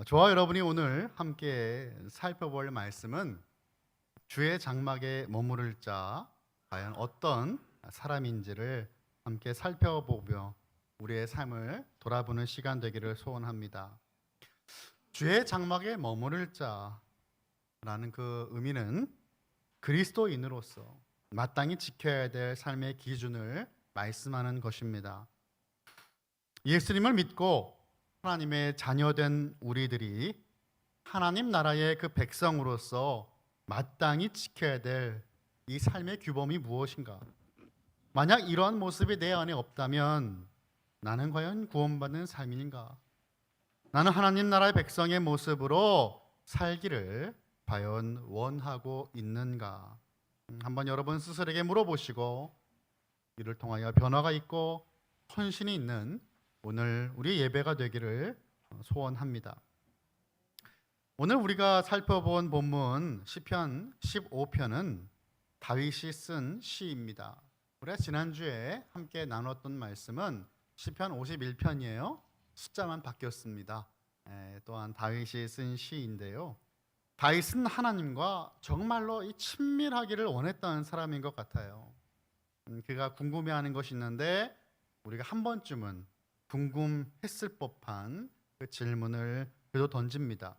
저와 여러분이 오늘 함께 살펴볼 말씀은 주의 장막에 머무를 자 과연 어떤 사람인지를 함께 살펴보며 우리의 삶을 돌아보는 시간 되기를 소원합니다. 주의 장막에 머무를 자라는 그 의미는 그리스도인으로서 마땅히 지켜야 될 삶의 기준을 말씀하는 것입니다. 예수님을 믿고 하나님의 자녀된 우리들이 하나님 나라의 그 백성으로서 마땅히 지켜야 될 이 삶의 규범이 무엇인가? 만약 이러한 모습이 내 안에 없다면 나는 과연 구원받는 삶인가? 나는 하나님 나라의 백성의 모습으로 살기를 과연 원하고 있는가? 한번 여러분 스스로에게 물어보시고 이를 통하여 변화가 있고 헌신이 있는 오늘 우리 예배가 되기를 소원합니다. 오늘 우리가 살펴본 본문 시편 15편은 다윗이 쓴 시입니다. 우리가 지난주에 함께 나눴던 말씀은 시편 51편이에요. 숫자만 바뀌었습니다. 또한 다윗이 쓴 시인데요. 다윗은 하나님과 정말로 이 친밀하기를 원했던 사람인 것 같아요. 그가 궁금해하는 것이 있는데 우리가 한 번쯤은 궁금했을 법한 그 질문을 그래도 던집니다.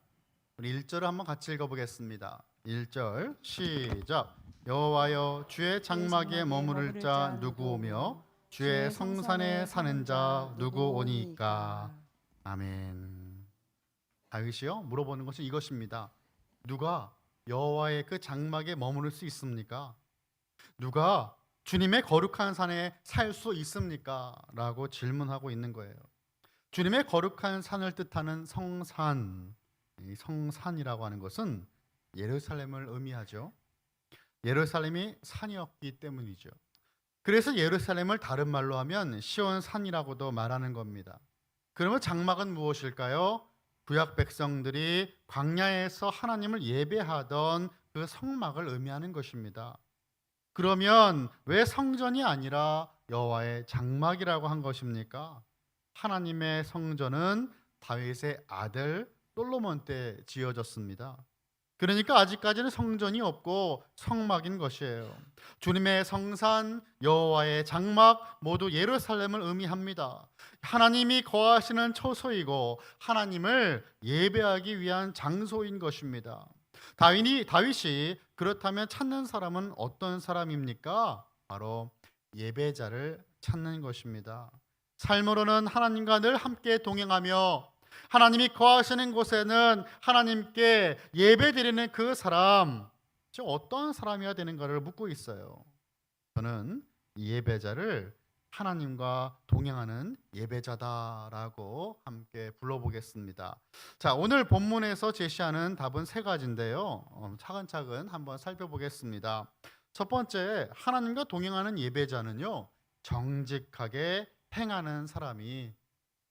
우리 1절을 한번 같이 읽어보겠습니다. 1절 시작. 여호와여 주의 장막에 머무를 자 누구오며 주의 성산에 사는 자 누구오니까. 아멘. 다윗이요 물어보는 것은 이것입니다. 누가 여호와의 그 장막에 머무를 수 있습니까? 누가 주님의 거룩한 산에 살 수 있습니까? 라고 질문하고 있는 거예요. 주님의 거룩한 산을 뜻하는 성산, 이 성산이라고 하는 것은 예루살렘을 의미하죠. 예루살렘이 산이었기 때문이죠. 그래서 예루살렘을 다른 말로 하면 시온산이라고도 말하는 겁니다. 그러면 장막은 무엇일까요? 구약 백성들이 광야에서 하나님을 예배하던 그 성막을 의미하는 것입니다. 그러면 왜 성전이 아니라 여호와의 장막이라고 한 것입니까? 하나님의 성전은 다윗의 아들 솔로몬 때 지어졌습니다. 그러니까 아직까지는 성전이 없고 성막인 것이에요. 주님의 성산, 여호와의 장막 모두 예루살렘을 의미합니다. 하나님이 거하시는 처소이고 하나님을 예배하기 위한 장소인 것입니다. 다윗이 그렇다면 찾는 사람은 어떤 사람입니까? 바로 예배자를 찾는 것입니다. 삶으로는 하나님과 늘 함께 동행하며 하나님이 거하시는 곳에는 하나님께 예배드리는 그 사람, 즉 어떤 사람이어야 되는가를 묻고 있어요. 저는 이 예배자를 하나님과 동행하는 예배자다라고 함께 불러보겠습니다. 자, 오늘 본문에서 제시하는 답은 세 가지인데요. 차근차근 한번 살펴보겠습니다. 첫 번째, 하나님과 동행하는 예배자는요, 정직하게 행하는 사람이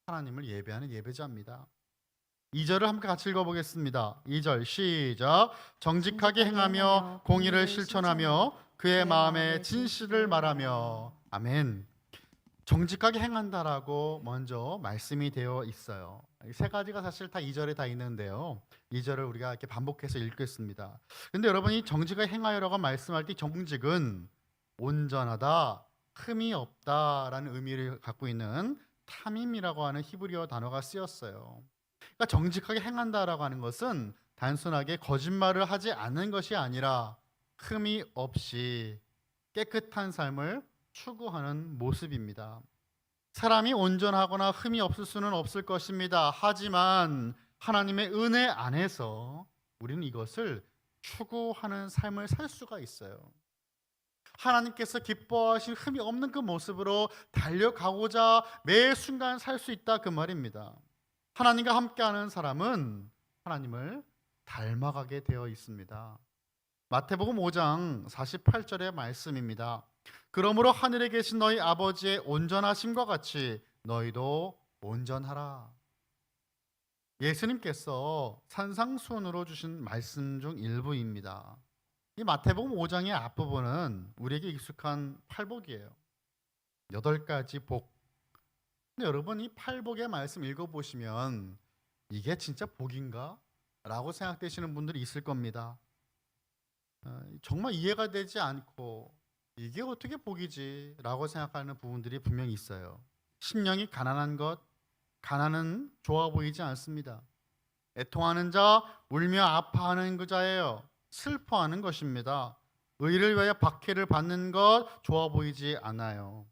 하나님을 예배하는 예배자입니다. 2절을 함께 같이 읽어보겠습니다. 2절 시작. 정직하게 행하며 공의를 실천하며 그의 마음에 진실을 말하며. 아멘. 정직하게 행한다라고 먼저 말씀이 되어 있어요. 이 세 가지가 사실 다 2절에 다 있는데요. 2절을 우리가 이렇게 반복해서 읽겠습니다. 근데 여러분이 정직하게 행하여라고 말씀할 때 정직은 온전하다, 흠이 없다라는 의미를 갖고 있는 탐임이라고 하는 히브리어 단어가 쓰였어요. 그러니까 정직하게 행한다라고 하는 것은 단순하게 거짓말을 하지 않는 것이 아니라 흠이 없이 깨끗한 삶을 추구하는 모습입니다. 사람이 온전하거나 흠이 없을 수는 없을 것입니다. 하지만 하나님의 은혜 안에서 우리는 이것을 추구하는 삶을 살 수가 있어요. 하나님께서 기뻐하신 흠이 없는 그 모습으로 달려가고자 매 순간 살 수 있다 그 말입니다. 하나님과 함께하는 사람은 하나님을 닮아가게 되어 있습니다. 마태복음 5장 48절의 말씀입니다. 그러므로 하늘에 계신 너희 아버지의 온전하심과 같이 너희도 온전하라. 예수님께서 산상수훈으로 주신 말씀 중 일부입니다. 이 마태복음 5장의 앞부분은 우리에게 익숙한 팔복이에요. 8가지 복. 근데 여러분 이 팔복의 말씀 읽어보시면 이게 진짜 복인가? 라고 생각되시는 분들이 있을 겁니다. 정말 이해가 되지 않고 이게 어떻게 복이지? 라고 생각하는 부분들이 분명히 있어요. 심령이 가난한 것, 가난은 좋아 보이지 않습니다. 애통하는 자, 울며 아파하는 그 자예요. 슬퍼하는 것입니다. 의를 위하여 박해를 받는 것 좋아 보이지 않아요.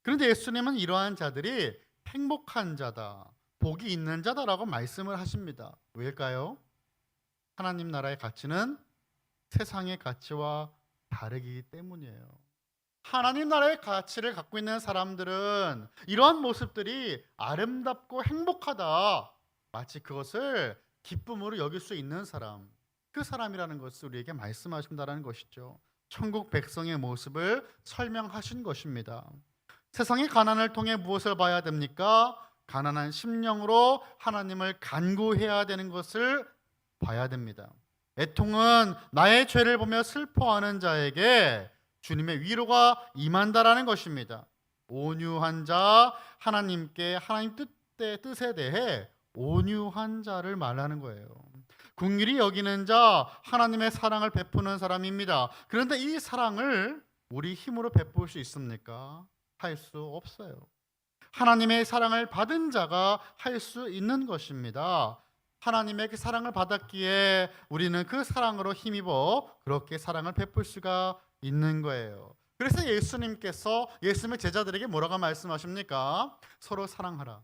그런데 예수님은 이러한 자들이 행복한 자다, 복이 있는 자다라고 말씀을 하십니다. 왜일까요? 하나님 나라의 가치는 세상의 가치와 다르기 때문이에요. 하나님 나라의 가치를 갖고 있는 사람들은 이러한 모습들이 아름답고 행복하다, 마치 그것을 기쁨으로 여길 수 있는 사람, 그 사람이라는 것을 우리에게 말씀하신다는 것이죠. 천국 백성의 모습을 설명하신 것입니다. 세상의 가난을 통해 무엇을 봐야 됩니까? 가난한 심령으로 하나님을 간구해야 되는 것을 봐야 됩니다. 애통은 나의 죄를 보며 슬퍼하는 자에게 주님의 위로가 임한다라는 것입니다. 온유한 자, 하나님께 하나님 뜻에 대해 온유한 자를 말하는 거예요. 긍휼히 여기는 자, 하나님의 사랑을 베푸는 사람입니다. 그런데 이 사랑을 우리 힘으로 베풀 수 있습니까? 할 수 없어요. 하나님의 사랑을 받은 자가 할 수 있는 것입니다. 하나님의 그 사랑을 받았기에 우리는 그 사랑으로 힘입어 그렇게 사랑을 베풀 수가 있는 거예요. 그래서 예수님의 제자들에게 뭐라고 말씀하십니까? 서로 사랑하라.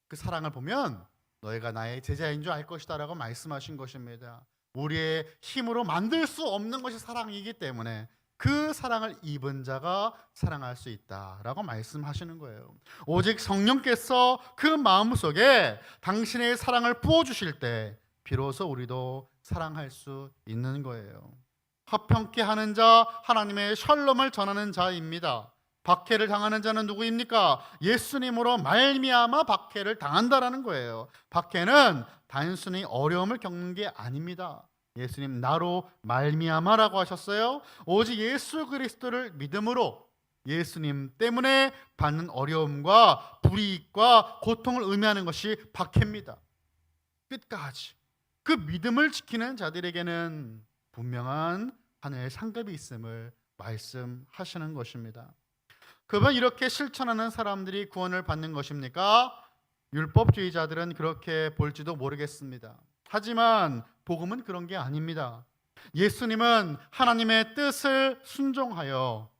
그 사랑을 보면 너희가 나의 제자인 줄 알 것이다 라고 말씀하신 것입니다. 우리의 힘으로 만들 수 없는 것이 사랑이기 때문에 그 사랑을 입은 자가 사랑할 수 있다라고 말씀하시는 거예요. 오직 성령께서 그 마음속에 당신의 사랑을 부어주실 때 비로소 우리도 사랑할 수 있는 거예요. 화평케 하는 자, 하나님의 샬롬을 전하는 자입니다. 박해를 당하는 자는 누구입니까? 예수님으로 말미암아 박해를 당한다라는 거예요. 박해는 단순히 어려움을 겪는 게 아닙니다. 예수님 나로 말미암아라고 하셨어요. 오직 예수 그리스도를 믿음으로 예수님 때문에 받는 어려움과 불이익과 고통을 의미하는 것이 박해입니다. 끝까지 그 믿음을 지키는 자들에게는 분명한 하늘의 상급이 있음을 말씀하시는 것입니다. 그러면 이렇게 실천하는 사람들이 구원을 받는 것입니까? 율법주의자들은 그렇게 볼지도 모르겠습니다. 하지만 복음은 그런 게 아닙니다. 예수님은 하나님의 뜻을 순종하여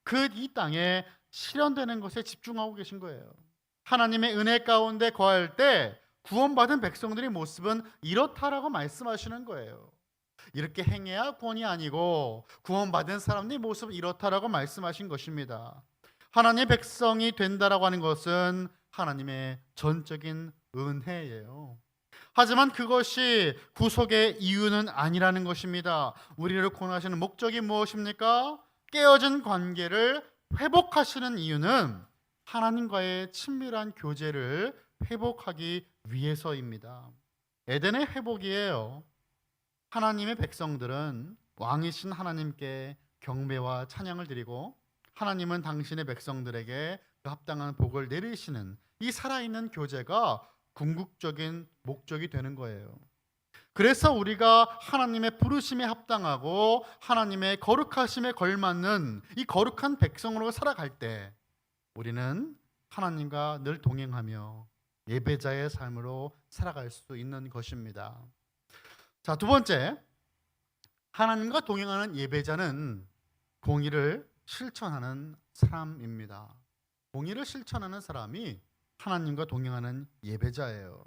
그 이 땅에 실현되는 것에 집중하고 계신 거예요. 하나님의 은혜 가운데 거할 때 구원받은 백성들의 모습은 이렇다라고 말씀하시는 거예요. 이렇게 행해야 구원이 아니고 구원받은 사람들의 모습은 이렇다라고 말씀하신 것입니다. 하나님의 백성이 된다라고 하는 것은 하나님의 전적인 은혜예요. 하지만 그것이 구속의 이유는 아니라는 것입니다. 우리를 구원하시는 목적이 무엇입니까? 깨어진 관계를 회복하시는 이유는 하나님과의 친밀한 교제를 회복하기 위해서입니다. 에덴의 회복이에요. 하나님의 백성들은 왕이신 하나님께 경배와 찬양을 드리고 하나님은 당신의 백성들에게 그 합당한 복을 내리시는 이 살아있는 교제가 궁극적인 목적이 되는 거예요. 그래서 우리가 하나님의 부르심에 합당하고 하나님의 거룩하심에 걸맞는 이 거룩한 백성으로 살아갈 때 우리는 하나님과 늘 동행하며 예배자의 삶으로 살아갈 수 있는 것입니다. 자, 두 번째, 하나님과 동행하는 예배자는 공의를 실천하는 사람입니다. 공의를 실천하는 사람이 하나님과 동행하는 예배자예요.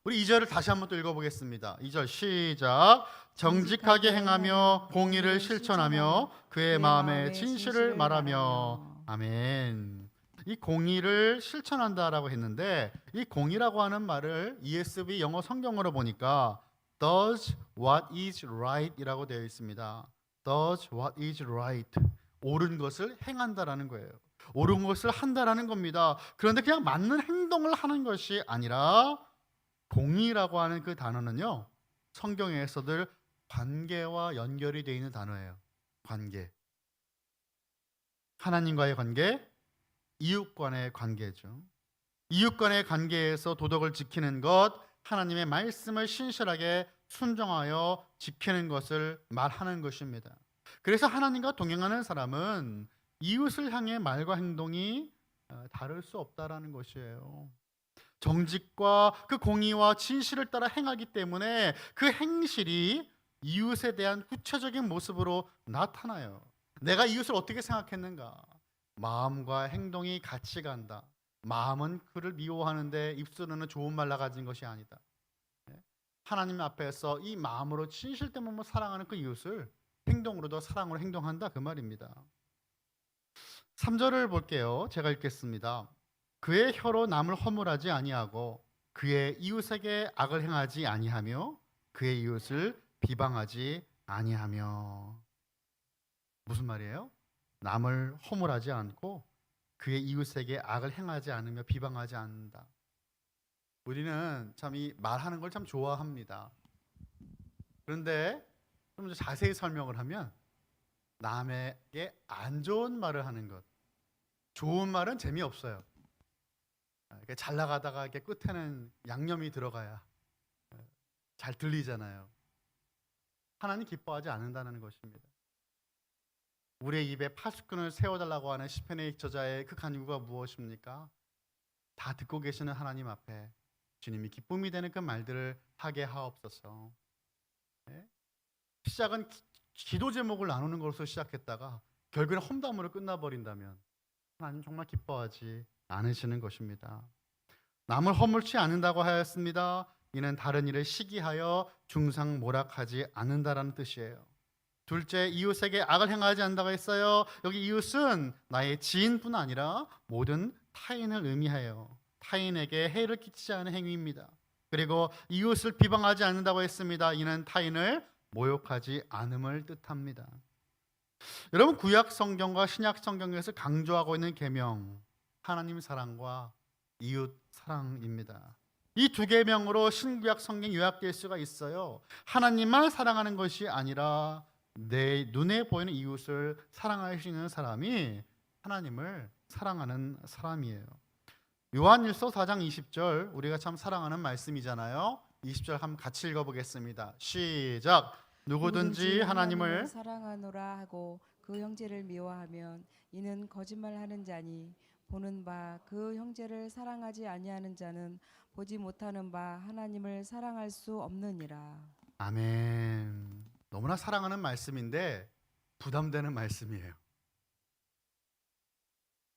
우리 2절을 다시 한번 또 읽어보겠습니다. 2절 시작. 정직하게 행하며 공의를 실천하며 그의 마음에 진실을 말하며. 아멘. 이 공의를 실천한다라고 했는데 이 공의라고 하는 말을 ESV 영어 성경으로 보니까 does what is right 이라고 되어 있습니다. does what is right. 옳은 것을 행한다라는 거예요. 옳은 것을 한다라는 겁니다. 그런데 그냥 맞는 행동을 하는 것이 아니라 공의라고 하는 그 단어는요, 성경에서들 관계와 연결이 되어 있는 단어예요. 관계. 하나님과의 관계, 이웃 간의 관계죠. 이웃 간의 관계에서 도덕을 지키는 것, 하나님의 말씀을 신실하게 순종하여 지키는 것을 말하는 것입니다. 그래서 하나님과 동행하는 사람은 이웃을 향해 말과 행동이 다를 수 없다라는 것이에요. 정직과 그 공의와 진실을 따라 행하기 때문에 그 행실이 이웃에 대한 구체적인 모습으로 나타나요. 내가 이웃을 어떻게 생각했는가? 마음과 행동이 같이 간다. 마음은 그를 미워하는데 입술로는 좋은 말 나가진 것이 아니다. 하나님 앞에서 이 마음으로 진실됨으로 사랑하는 그 이웃을 행동으로도 사랑으로 행동한다 그 말입니다. 3절을 볼게요. 제가 읽겠습니다. 그의 혀로 남을 허물하지 아니하고 그의 이웃에게 악을 행하지 아니하며 그의 이웃을 비방하지 아니하며. 무슨 말이에요? 남을 허물하지 않고 그의 이웃에게 악을 행하지 않으며 비방하지 않는다. 우리는 참 이 말하는 걸 참 좋아합니다. 그런데 좀 더 자세히 설명을 하면 남에게 안 좋은 말을 하는 것. 좋은 말은 재미없어요. 이렇게 잘 나가다가 이렇게 끝에는 양념이 들어가야 잘 들리잖아요. 하나님 기뻐하지 않는다는 것입니다. 우리의 입에 파수꾼을 세워달라고 하는 시편의 저자의 그 간구가 무엇입니까? 다 듣고 계시는 하나님 앞에 주님이 기쁨이 되는 그 말들을 하게 하옵소서. 시작은 기도 제목을 나누는 것으로 시작했다가 결국에는 험담으로 끝나버린다면 하나님 정말 기뻐하지 않으시는 것입니다. 남을 허물지 않는다고 하였습니다. 이는 다른 일을 시기하여 중상모략하지 않는다라는 뜻이에요. 둘째, 이웃에게 악을 행하지 않는다고 했어요. 여기 이웃은 나의 지인뿐 아니라 모든 타인을 의미해요. 타인에게 해를 끼치지 않은 행위입니다. 그리고 이웃을 비방하지 않는다고 했습니다. 이는 타인을 모욕하지 않음을 뜻합니다. 여러분, 구약 성경과 신약 성경에서 강조하고 있는 계명, 하나님 사랑과 이웃 사랑입니다. 이 두 계명으로 신구약 성경 요약될 수가 있어요. 하나님만 사랑하는 것이 아니라 내 눈에 보이는 이웃을 사랑할 수 있는 사람이 하나님을 사랑하는 사람이에요. 요한일서 4장 20절, 우리가 참 사랑하는 말씀이잖아요. 20절 한번 같이 읽어보겠습니다. 시작. 누구든지 하나님을 사랑하노라 하고 그 형제를 미워하면 이는 거짓말하는 자니 보는 바 그 형제를 사랑하지 아니하는 자는 보지 못하는 바 하나님을 사랑할 수 없느니라. 아멘. 너무나 사랑하는 말씀인데 부담되는 말씀이에요.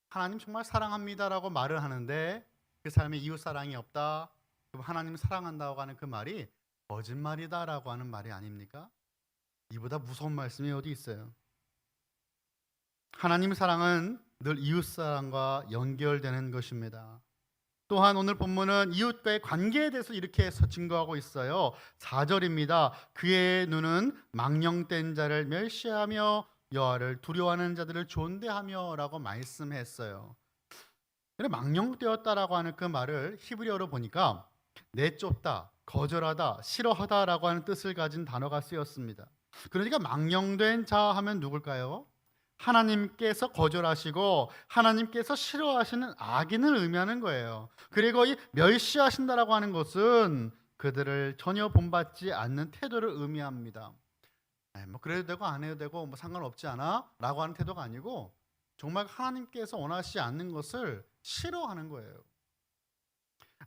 하나님 정말 사랑합니다라고 말을 하는데 그 사람이 이웃 사랑이 없다. 그럼 하나님 사랑한다고 하는 그 말이 거짓말이다라고 하는 말이 아닙니까? 이보다 무서운 말씀이 어디 있어요? 하나님 사랑은 늘 이웃 사랑과 연결되는 것입니다. 또한 오늘 본문은 이웃과의 관계에 대해서 이렇게 증거하고 있어요. 4절입니다. 그의 눈은 망령된 자를 멸시하며 여호와를 두려워하는 자들을 존대하며 라고 말씀했어요. 망령되었다라고 하는 그 말을 히브리어로 보니까 내쫓다, 거절하다, 싫어하다라고 하는 뜻을 가진 단어가 쓰였습니다. 그러니까 망령된 자 하면 누굴까요? 하나님께서 거절하시고 하나님께서 싫어하시는 악인을 의미하는 거예요. 그리고 이 멸시하신다라고 하는 것은 그들을 전혀 본받지 않는 태도를 의미합니다. 뭐 그래도 되고 안 해도 되고 뭐 상관없지 않아? 라고 하는 태도가 아니고 정말 하나님께서 원하시지 않는 것을 싫어하는 거예요.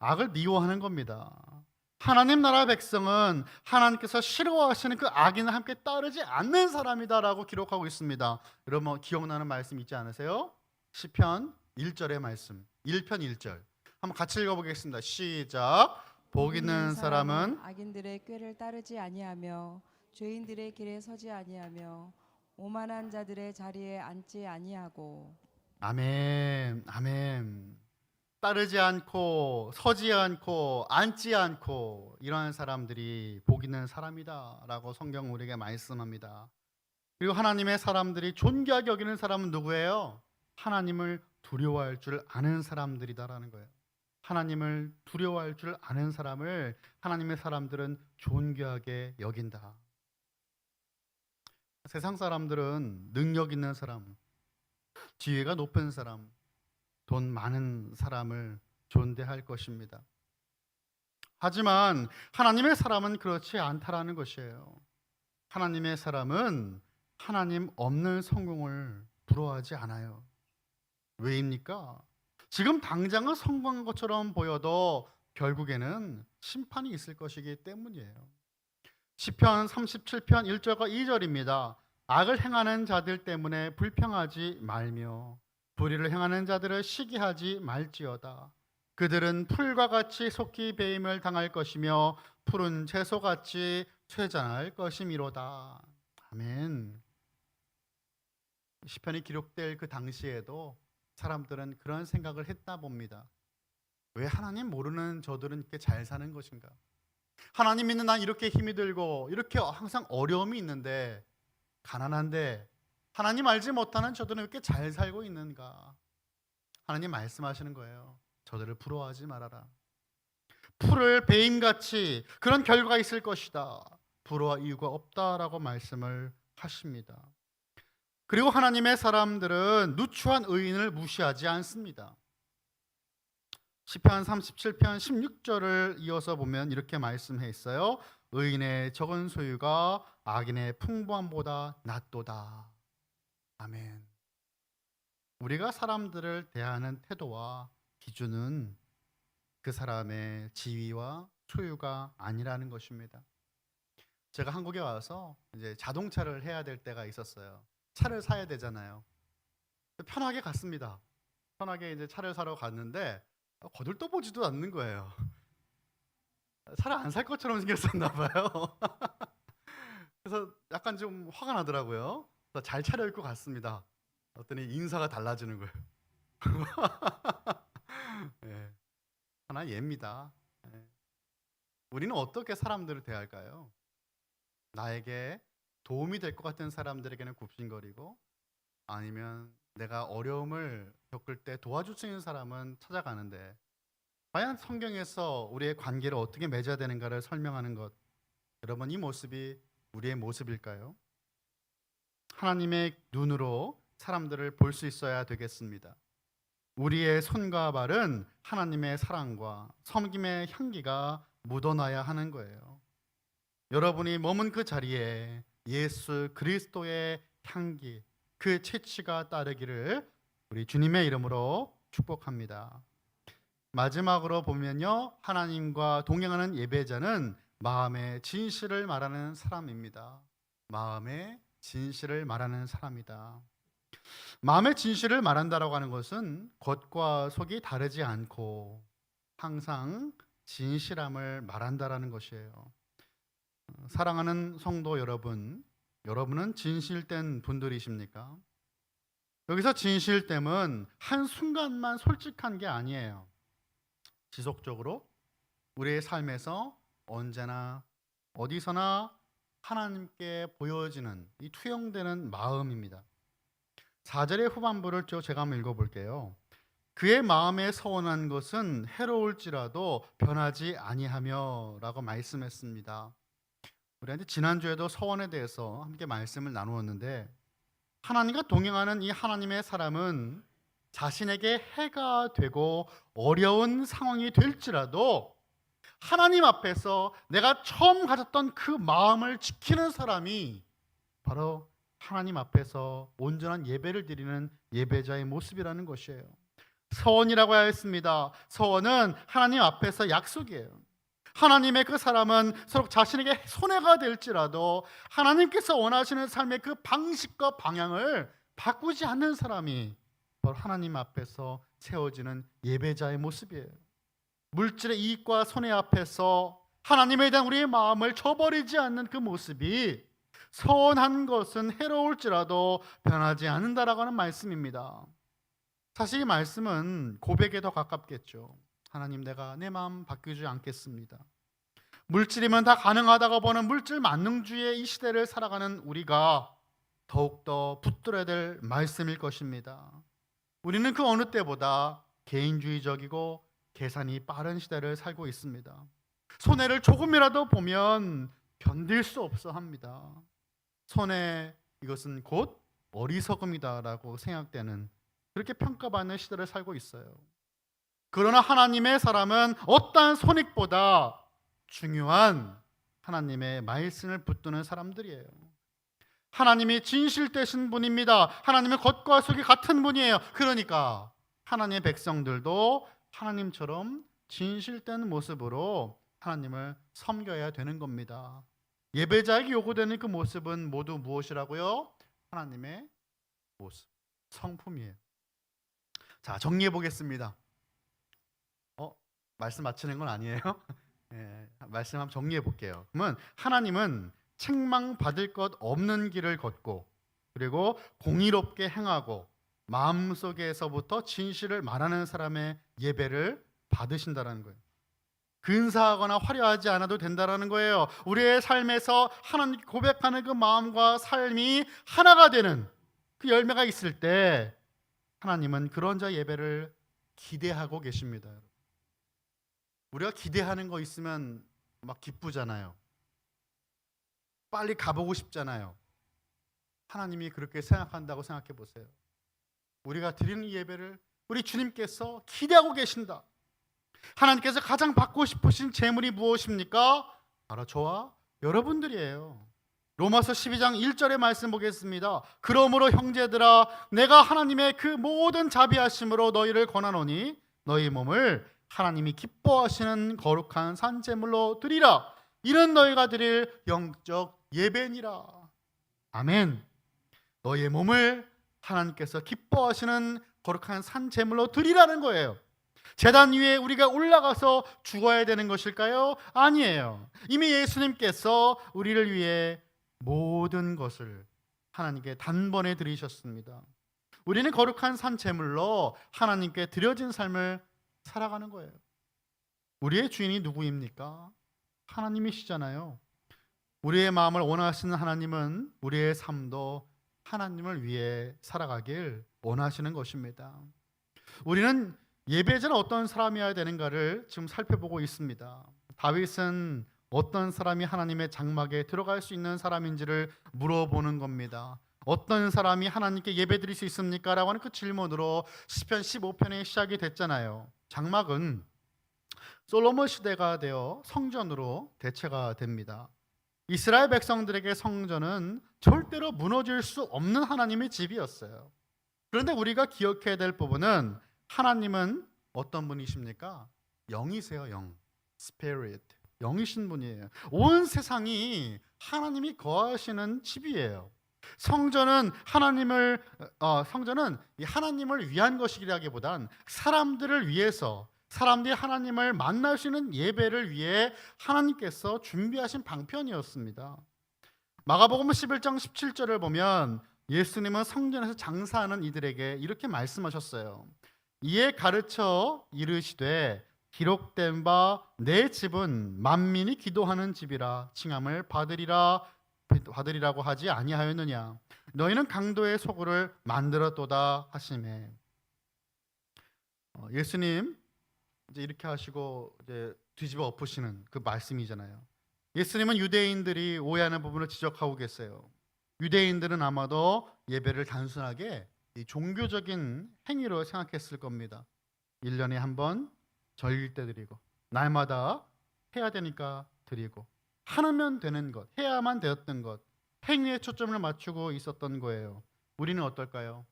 악을 미워하는 겁니다. 하나님 나라 백성은 하나님께서 싫어하시는 그 악인을 함께 따르지 않는 사람이다라고 기록하고 있습니다. 여러분 기억나는 말씀 있지 않으세요? 시편 1절의 말씀, 1편 1절 한번 같이 읽어보겠습니다. 시작. 복 있는 사람은 악인들의 꾀를 따르지 아니하며 죄인들의 길에 서지 아니하며 오만한 자들의 자리에 앉지 아니하고. 아멘, 아멘. 따르지 않고 서지 않고 앉지 않고 이러한 사람들이 복 있는 사람이다라고 성경 우리에게 말씀합니다. 그리고 하나님의 사람들이 존귀하게 여기는 사람은 누구예요? 하나님을 두려워할 줄 아는 사람들이다라는 거예요. 하나님을 두려워할 줄 아는 사람을 하나님의 사람들은 존귀하게 여긴다. 세상 사람들은 능력 있는 사람, 지위가 높은 사람, 돈 많은 사람을 존대할 것입니다. 하지만 하나님의 사람은 그렇지 않다라는 것이에요. 하나님의 사람은 하나님 없는 성공을 부러워하지 않아요. 왜입니까? 지금 당장은 성공한 것처럼 보여도 결국에는 심판이 있을 것이기 때문이에요. 시편 37편 1절과 2절입니다. 악을 행하는 자들 때문에 불평하지 말며 불의를 행하는 자들을 시기하지 말지어다. 그들은 풀과 같이 속히 배임을 당할 것이며 푸른 채소같이 쇠잔할 것이미로다. 아멘. 시편이 기록될 그 당시에도 사람들은 그런 생각을 했다 봅니다. 왜 하나님 모르는 저들은 이렇게 잘 사는 것인가? 하나님 있는 난 이렇게 힘이 들고 이렇게 항상 어려움이 있는데, 가난한데 하나님 알지 못하는 저들은 이렇게 잘 살고 있는가? 하나님 말씀하시는 거예요. 저들을 부러워하지 말아라. 풀을 배임같이 그런 결과가 있을 것이다. 부러워할 이유가 없다라고 말씀을 하십니다. 그리고 하나님의 사람들은 누추한 의인을 무시하지 않습니다. 시편 37편 16절을 이어서 보면 이렇게 말씀해 있어요. 의인의 적은 소유가 악인의 풍부함보다 낫도다. 아멘. 우리가 사람들을 대하는 태도와 기준은 그 사람의 지위와 소유가 아니라는 것입니다. 제가 한국에 와서 이제 자동차를 해야 될 때가 있었어요. 차를 사야 되잖아요. 편하게 갔습니다. 편하게 이제 차를 사러 갔는데 거들떠보지도 않는 거예요. 차를 안 살 것처럼 생겼었나 봐요. 그래서 약간 좀 화가 나더라고요. 그래서 잘 차려입고 갔습니다. 그랬더니 인사가 달라지는 거예요. 네. 하나 예입니다. 네. 우리는 어떻게 사람들을 대할까요? 나에게 도움이 될 것 같은 사람들에게는 굽신거리고, 아니면 내가 어려움을 겪을 때 도와줄 수 있는 사람은 찾아가는데, 과연 성경에서 우리의 관계를 어떻게 맺어야 되는가를 설명하는 것, 여러분 이 모습이 우리의 모습일까요? 하나님의 눈으로 사람들을 볼 수 있어야 되겠습니다. 우리의 손과 발은 하나님의 사랑과 섬김의 향기가 묻어나야 하는 거예요. 여러분이 머문 그 자리에 예수 그리스도의 향기, 그 채취가 따르기를 우리 주님의 이름으로 축복합니다. 마지막으로 보면요, 하나님과 동행하는 예배자는 마음의 진실을 말하는 사람입니다. 마음의 진실을 말하는 사람이다. 마음의 진실을 말한다라고 하는 것은 겉과 속이 다르지 않고 항상 진실함을 말한다라는 것이에요. 사랑하는 성도 여러분, 여러분은 진실된 분들이십니까? 여기서 진실됨은 한순간만 솔직한 게 아니에요. 지속적으로 우리의 삶에서 언제나 어디서나 하나님께 보여지는 이 투영되는 마음입니다. 4절의 후반부를 제가 한번 읽어볼게요. 그의 마음에 서원한 것은 해로울지라도 변하지 아니하며 라고 말씀했습니다. 우리한테 지난주에도 서원에 대해서 함께 말씀을 나누었는데, 하나님과 동행하는 이 하나님의 사람은 자신에게 해가 되고 어려운 상황이 될지라도 하나님 앞에서 내가 처음 가졌던 그 마음을 지키는 사람이 바로 하나님 앞에서 온전한 예배를 드리는 예배자의 모습이라는 것이에요. 서원이라고 하였습니다. 서원은 하나님 앞에서 약속이에요. 하나님의 그 사람은 서로 자신에게 손해가 될지라도 하나님께서 원하시는 삶의 그 방식과 방향을 바꾸지 않는 사람이 바로 하나님 앞에서 세워지는 예배자의 모습이에요. 물질의 이익과 손해 앞에서 하나님에 대한 우리의 마음을 저버리지 않는 그 모습이 서원한 것은 해로울지라도 변하지 않는다라고 하는 말씀입니다. 사실 이 말씀은 고백에 더 가깝겠죠. 하나님, 내가 내 마음 바꾸지 않겠습니다. 물질이면 다 가능하다고 보는 물질 만능주의의 이 시대를 살아가는 우리가 더욱더 붙들어야 될 말씀일 것입니다. 우리는 그 어느 때보다 개인주의적이고 계산이 빠른 시대를 살고 있습니다. 손해를 조금이라도 보면 견딜 수 없어 합니다. 손해, 이것은 곧 어리석음이다라고 생각되는, 그렇게 평가받는 시대를 살고 있어요. 그러나 하나님의 사람은 어떠한 손익보다 중요한 하나님의 말씀을 붙드는 사람들이에요. 하나님이 진실되신 분입니다. 하나님의 겉과 속이 같은 분이에요. 그러니까 하나님의 백성들도 하나님처럼 진실된 모습으로 하나님을 섬겨야 되는 겁니다. 예배자에게 요구되는 그 모습은 모두 무엇이라고요? 하나님의 모습, 성품이에요. 자, 정리해 보겠습니다. 말씀 마치는 건 아니에요. 예, 말씀 한번 정리해 볼게요. 그러면 하나님은 책망받을 것 없는 길을 걷고, 그리고 공의롭게 행하고 마음속에서부터 진실을 말하는 사람의 예배를 받으신다라는 거예요. 근사하거나 화려하지 않아도 된다라는 거예요. 우리의 삶에서 하나님께 고백하는 그 마음과 삶이 하나가 되는 그 열매가 있을 때 하나님은 그런 자 예배를 기대하고 계십니다. 우리가 기대하는 거 있으면 막 기쁘잖아요. 빨리 가보고 싶잖아요. 하나님이 그렇게 생각한다고 생각해 보세요. 우리가 드리는 예배를 우리 주님께서 기대하고 계신다. 하나님께서 가장 받고 싶으신 재물이 무엇입니까? 바로 저와 여러분들이에요. 로마서 12장 1절의 말씀 보겠습니다. 그러므로 형제들아, 내가 하나님의 그 모든 자비하심으로 너희를 권하노니 너희 몸을 하나님이 기뻐하시는 거룩한 산제물로 드리라. 이는 너희가 드릴 영적 예배니라. 아멘. 너희의 몸을 하나님께서 기뻐하시는 거룩한 산제물로 드리라는 거예요. 제단 위에 우리가 올라가서 죽어야 되는 것일까요? 아니에요. 이미 예수님께서 우리를 위해 모든 것을 하나님께 단번에 드리셨습니다. 우리는 거룩한 산제물로 하나님께 드려진 삶을 살아가는 거예요. 우리의 주인이 누구입니까? 하나님이시잖아요. 우리의 마음을 원하시는 하나님은 우리의 삶도 하나님을 위해 살아가길 원하시는 것입니다. 우리는 예배자는 어떤 사람이어야 되는가를 지금 살펴보고 있습니다. 다윗은 어떤 사람이 하나님의 장막에 들어갈 수 있는 사람인지를 물어보는 겁니다. 어떤 사람이 하나님께 예배드릴 수 있습니까? 라고 하는 그 질문으로 시편 15편이 시작이 됐잖아요. 장막은 솔로몬 시대가 되어 성전으로 대체가 됩니다. 이스라엘 백성들에게 성전은 절대로 무너질 수 없는 하나님의 집이었어요. 그런데 우리가 기억해야 될 부분은 하나님은 어떤 분이십니까? 영이세요. 영, Spirit, 영이신 분이에요. 온 세상이 하나님이 거하시는 집이에요. 성전은 하나님을 위한 것이라기보단 사람들을 위해서, 사람들이 하나님을 만날 수 있는 예배를 위해 하나님께서 준비하신 방편이었습니다. 마가복음 11장 17절을 보면 예수님은 성전에서 장사하는 이들에게 이렇게 말씀하셨어요. 이에 가르쳐 이르시되 기록된 바 내 집은 만민이 기도하는 집이라 칭함을 받으리라고 하지 아니하였느냐. 너희는 강도의 소굴을 만들었도다 하시매. 예수님 이제 이렇게 하시고 이제 뒤집어 엎으시는 그 말씀이잖아요. 예수님은 유대인들이 오해하는 부분을 지적하고 계세요. 유대인들은 아마도 예배를 단순하게 이 종교적인 행위로 생각했을 겁니다. 1년에 한 번 절일 때 드리고 날마다 해야 되니까 드리고 하면 되는 것, 해야만 되었던 것, 행위에 초점을 맞추고 있었던 거예요. 우리는 어떨까요?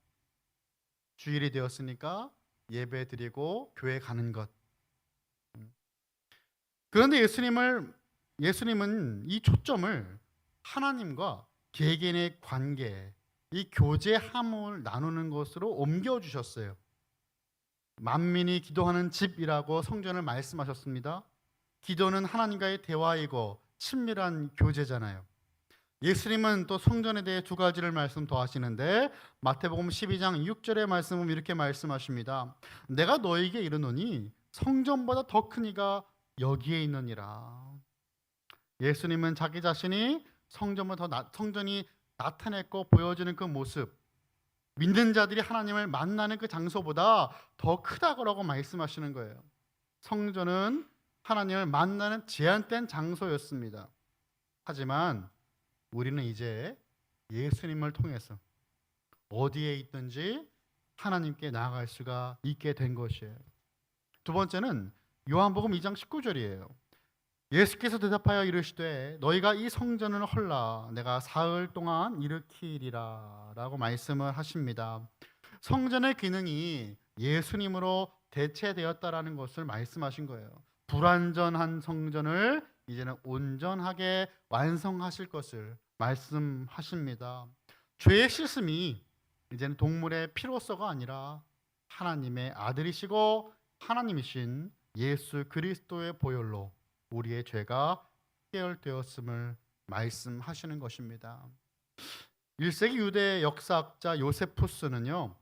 주일이 되었으니까 예배 드리고 교회 가는 것. 그런데 예수님은 이 초점을 하나님과 개개인의 관계, 이 교제함을 나누는 것으로 옮겨주셨어요. 만민이 기도하는 집이라고 성전을 말씀하셨습니다. 기도는 하나님과의 대화이고 친밀한 교제잖아요. 예수님은 또 성전에 대해 두 가지를 말씀 더 하시는데 마태복음 12장 6절의 말씀은 이렇게 말씀하십니다. 내가 너에게 이르노니 성전보다 더 큰 이가 여기에 있느니라. 예수님은 자기 자신이 성전이 나타냈고 보여주는 그 모습, 믿는 자들이 하나님을 만나는 그 장소보다 더 크다고 말씀하시는 거예요. 성전은 하나님을 만나는 제한된 장소였습니다. 하지만 우리는 이제 예수님을 통해서 어디에 있든지 하나님께 나아갈 수가 있게 된 것이에요. 두 번째는 요한복음 2장 19절이에요. 예수께서 대답하여 이르시되 너희가 이 성전을 헐라 내가 사흘 동안 일으키리라 라고 말씀을 하십니다. 성전의 기능이 예수님으로 대체되었다라는 것을 말씀하신 거예요. 불완전한 성전을 이제는 온전하게 완성하실 것을 말씀하십니다. 죄의 씻음이 이제는 동물의 피로서가 아니라 하나님의 아들이시고 하나님이신 예수 그리스도의 보혈로 우리의 죄가 해결되었음을 말씀하시는 것입니다. 1세기 유대 역사학자 요세푸스는요,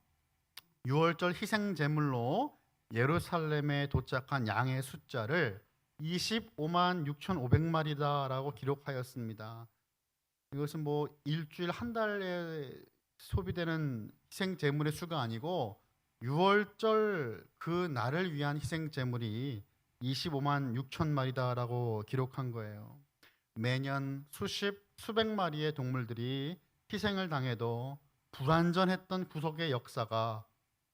6월절 희생 제물로 예루살렘에 도착한 양의 숫자를 25만 6,500마리다라고 기록하였습니다. 이것은 뭐 일주일 한 달에 소비되는 희생 제물의 수가 아니고 6월절 그 날을 위한 희생 제물이 25만 6천 마리다라고 기록한 거예요. 매년 수백 마리의 동물들이 희생을 당해도 불완전했던 구속의 역사가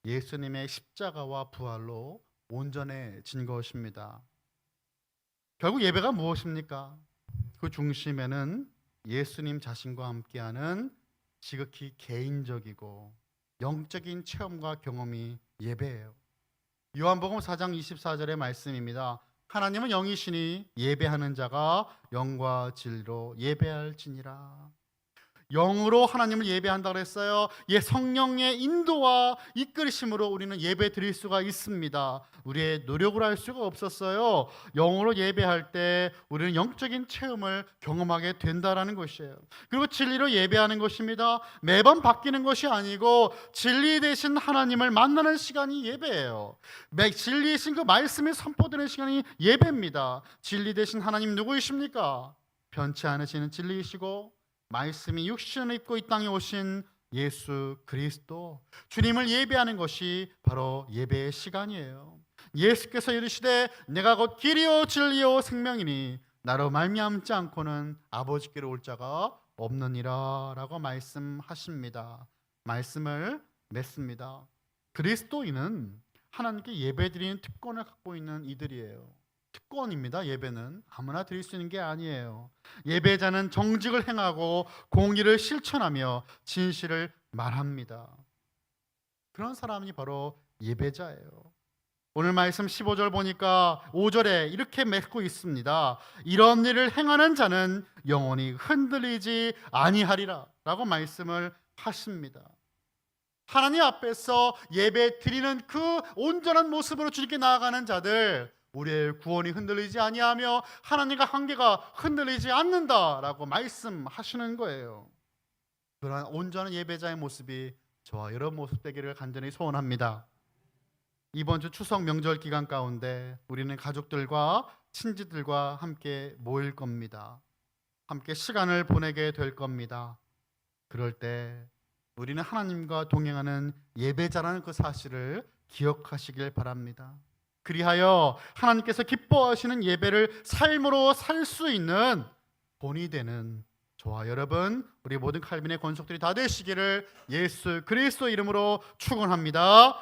예수님의 십자가와 부활로 온전해진 것입니다. 결국 예배가 무엇입니까? 그 중심에는 예수님 자신과 함께하는 지극히 개인적이고 영적인 체험과 경험이 예배예요. 요한복음 4장 24절의 말씀입니다. 하나님은 영이시니 예배하는 자가 영과 진리로 예배할지니라. 영으로 하나님을 예배한다고 했어요. 성령의 인도와 이끌심으로 우리는 예배 드릴 수가 있습니다. 우리의 노력으로 할 수가 없었어요. 영으로 예배할 때 우리는 영적인 체험을 경험하게 된다라는 것이에요. 그리고 진리로 예배하는 것입니다. 매번 바뀌는 것이 아니고 진리 되신 하나님을 만나는 시간이 예배예요. 진리이신 그 말씀이 선포되는 시간이 예배입니다. 진리 되신 하나님 누구이십니까? 변치 않으시는 진리이시고 말씀이 육신을 입고 이 땅에 오신 예수 그리스도, 주님을 예배하는 것이 바로 예배의 시간이에요. 예수께서 이르시되 내가 곧 길이요 진리요 생명이니 나로 말미암지 않고는 아버지께로 올 자가 없느니라 라고 말씀하십니다. 말씀을 맺습니다. 그리스도인은 하나님께 예배드리는 특권을 갖고 있는 이들이에요. 특권입니다. 예배는 아무나 드릴 수 있는 게 아니에요. 예배자는 정직을 행하고 공의를 실천하며 진실을 말합니다. 그런 사람이 바로 예배자예요. 오늘 말씀 15절 보니까 5절에 이렇게 맺고 있습니다. 이런 일을 행하는 자는 영원히 흔들리지 아니하리라 라고 말씀을 하십니다. 하나님 앞에서 예배 드리는 그 온전한 모습으로 주님께 나아가는 자들, 우리의 구원이 흔들리지 아니하며 하나님과 관계가 흔들리지 않는다라고 말씀하시는 거예요. 그러한 온전한 예배자의 모습이 저와 여러분 모습 되기를 간절히 소원합니다. 이번 주 추석 명절 기간 가운데 우리는 가족들과 친지들과 함께 모일 겁니다. 함께 시간을 보내게 될 겁니다. 그럴 때 우리는 하나님과 동행하는 예배자라는 그 사실을 기억하시길 바랍니다. 그리하여 하나님께서 기뻐하시는 예배를 삶으로 살 수 있는 본이 되는 저와 여러분, 우리 모든 칼빈의 권속들이 다 되시기를 예수 그리스도 이름으로 축원합니다.